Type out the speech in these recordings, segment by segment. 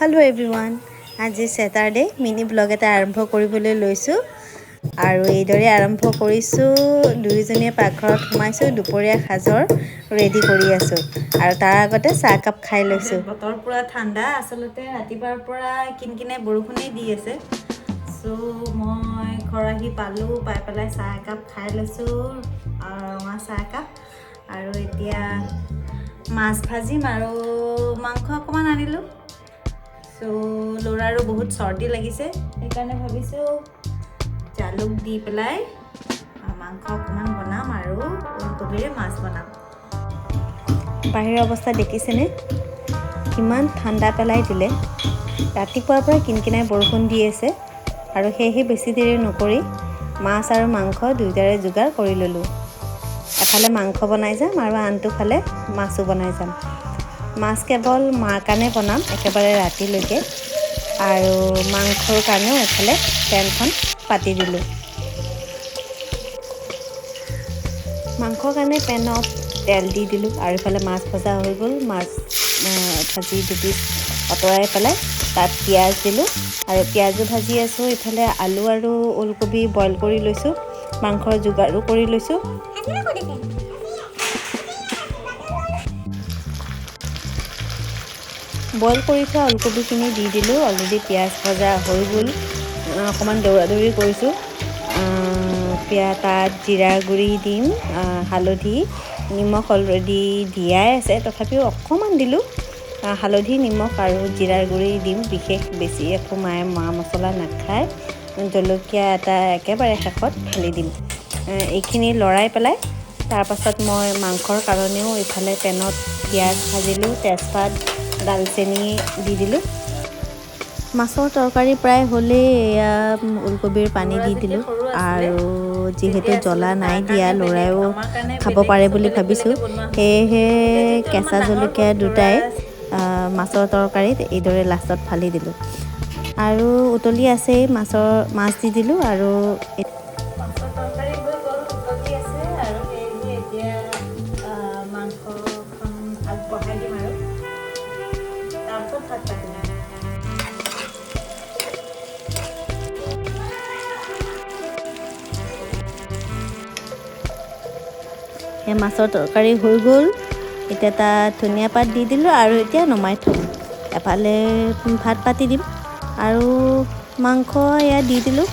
hello everyone आज सैटारडे mini blog এটা আৰম্ভ কৰিবলৈ লৈছো আৰু এইদৰে আৰম্ভ কৰিছো দুইজনীয়ে পাকঘৰত সোমাইছো দুপৰীয়া সাজৰ ৰেডি কৰি আছো আৰু তাৰ আগতে চাহ কাপ খাই লৈছো বতৰ পুৰা ঠাণ্ডা আসলতে ৰাতিপুৱাৰ পৰা কিনকিনে বৰষুণে দি আছে সো মই খৰাহি পালো পাই পেলাই চাহ কাপ খাই লৈছো আৰু ৰঙা চাহ কাপ আৰু এতিয়া মাছ ভাজিম আৰু মাংস অকমান আনিলো সো লৰাৰো বহুত সৰ্দি লাগিছে সেইকাৰণে ভাবিছো জালুক দি পেলাই মাংস অকমান বনাম আৰু ওলকবিৰে মাছ বনাম বাহিৰৰ অৱস্থা দেখিছেনে কিমান ঠাণ্ডা পেলাই দিলে ৰাতিপুৱাৰ পৰা কিনকিনাই বৰষুণ দি আছে আৰু হেহে বেছি দেৰি নকৰি মাছ আৰু মাংস দুইটাৰে যোগাৰ কৰি ললো এফালে মাংস বনাই যাম আৰু আনটো ফালে মাছও বনাই যাম মাছ কেৱল মাৰ কাৰণে বনাম একেবাৰে ৰাতিলৈকে আৰু মাংসৰ কাৰণেও এফালে পেনখন পাতি দিলোঁ মাংসৰ কাৰণে পেনত তেল দি দিলোঁ আৰু এফালে মাছ ভজা হৈ গ'ল মাছ ভাজি দুপিচ অতৰাই পেলাই তাত পিঁয়াজ দিলোঁ আৰু পিঁয়াজো ভাজি আছোঁ ইফালে আলু আৰু ওলকবি বইল কৰি লৈছোঁ মাংসৰ যোগাৰো কৰি লৈছোঁ বইল কৰি থোৱা ওলকবিখিনি দি দিলোঁ অলৰেডি পিঁয়াজ ভজা হৈ গ'ল অকণমান দৌৰা কৰিছোঁ তাত জিৰা গুড়ি দিম হালধি নিমখ অলৰেডি দিয়াই আছে তথাপিও অকণমান দিলোঁ হালধি নিমখ আৰু জিৰাৰ গুড়ি দিম বিশেষ বেছি একো মায়ে মা মছলা নাখায় জলকীয়া এটা একেবাৰে শেষত ঢালি দিম এইখিনি লৰাই পেলাই তাৰপাছত মই মাংসৰ কাৰণেও ইফালে পেনত পিঁয়াজ ভাজিলোঁ তেজপাত দালচেনি দি দিলোঁ মাছৰ তৰকাৰী প্ৰায় হ'লেই এয়া ওলকবিৰ পানী দি দিলোঁ আৰু যিহেতু জ্বলা নাই দিয়া ল'ৰাইও খাব পাৰে বুলি ভাবিছোঁ সেয়েহে কেঁচা জলকীয়া দুটাই মাছৰ তৰকাৰীত এইদৰে লাষ্টত ফালি দিলোঁ আৰু উতলি আছেই মাছ দি দিলোঁ আৰু মাছৰ তৰকাৰী হৈ গ'ল এতিয়া তাত ধনিয়া পাত দি দিলোঁ আৰু এতিয়া নমাই থ'ম এফালে ভাত পাতি দিম আৰু মাংস এয়া দি দিলোঁ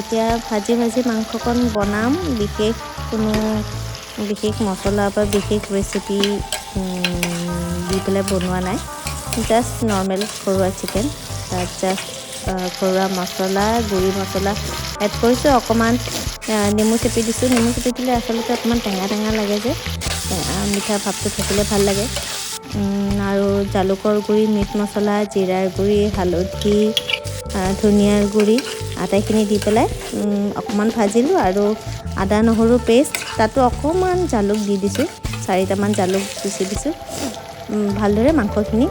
এতিয়া ভাজি মাংসকণ বনাম বিশেষ মছলা বা বিশেষ ৰেচিপি দি পেলাই বনোৱা নাই জাষ্ট নৰ্মেল ঘৰুৱা চিকেন তাত জাষ্ট ঘৰুৱা মছলা গুড়ি মছলা এড কৰিছোঁ অকণমান নেমু চেপি দিছোঁ নেমু চেপি দিলে আচলতে অকণমান টেঙা লাগে যে মিঠা ভাৱটো থাকিলে ভাল লাগে আৰু জালুকৰ গুড়ি মিট মছলা জিৰাৰ গুড়ি হালধি ধনিয়াৰ গুড়ি আটাইখিনি দি পেলাই অকণমান ভাজিলোঁ আৰু আদা নহৰু পেষ্ট তাতো অকণমান জালুক দি দিছোঁ 4টামান জালুক পিচি দিছোঁ ভালদৰে মাংসখিনি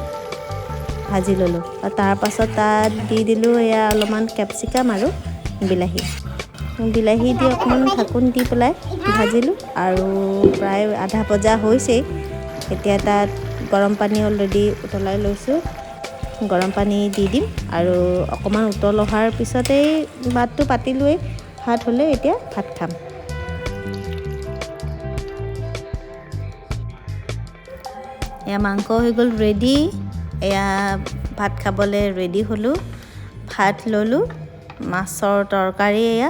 ভাজি ল'লোঁ আৰু তাৰপাছত তাত দি দিলোঁ এয়া অলপমান কেপচিকাম আৰু বিলাহী দি অকণমান ঢাকোন দি পেলাই ভাজিলোঁ আৰু প্ৰায় আধা ভজা হৈছেই এতিয়া তাত গৰম পানী অলৰেডি উতলাই লৈছোঁ গৰম পানী দি দিম আৰু অকণমান উতল অহাৰ পিছতেই ভাতটো পাতিলোৱেই ভাত হ'লে এতিয়া ভাত খাম এয়া মাংস হৈ গ'ল ৰেডি এয়া ভাত খাবলৈ ৰেডি হ'লোঁ ভাত ল'লোঁ মাছৰ তৰকাৰী এয়া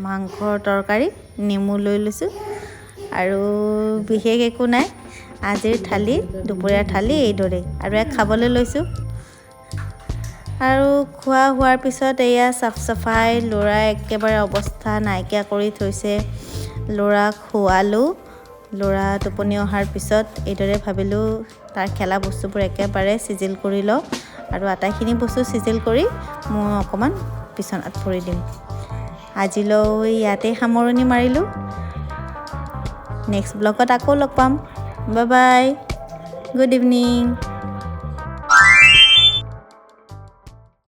মাংসৰ তৰকাৰী নেমু লৈ লৈছোঁ আৰু বিশেষ একো নাই আজিৰ থালি দুপৰীয়াৰ থালি এইদৰে আৰু এক খাবলৈ লৈছোঁ আৰু খোৱা হোৱাৰ পিছত এয়া চাফ চাফাই ল'ৰা একেবাৰে অৱস্থা নাইকিয়া কৰি থৈছে ল'ৰাক খোৱালোঁ ল'ৰা টোপনি অহাৰ পিছত এইদৰে ভাবিলোঁ তাৰ খেলা বস্তুবোৰ একেবাৰে চিজিল কৰি লওঁ আৰু আটাইখিনি বস্তু চিজিল কৰি মই অকণমান বিচনাত পৰি দিম আজিলৈ ইয়াতে সামৰণি মাৰিলোঁ নেক্সট ব্লগত আকৌ লগ পাম বাই বাই গুড ইভিনিং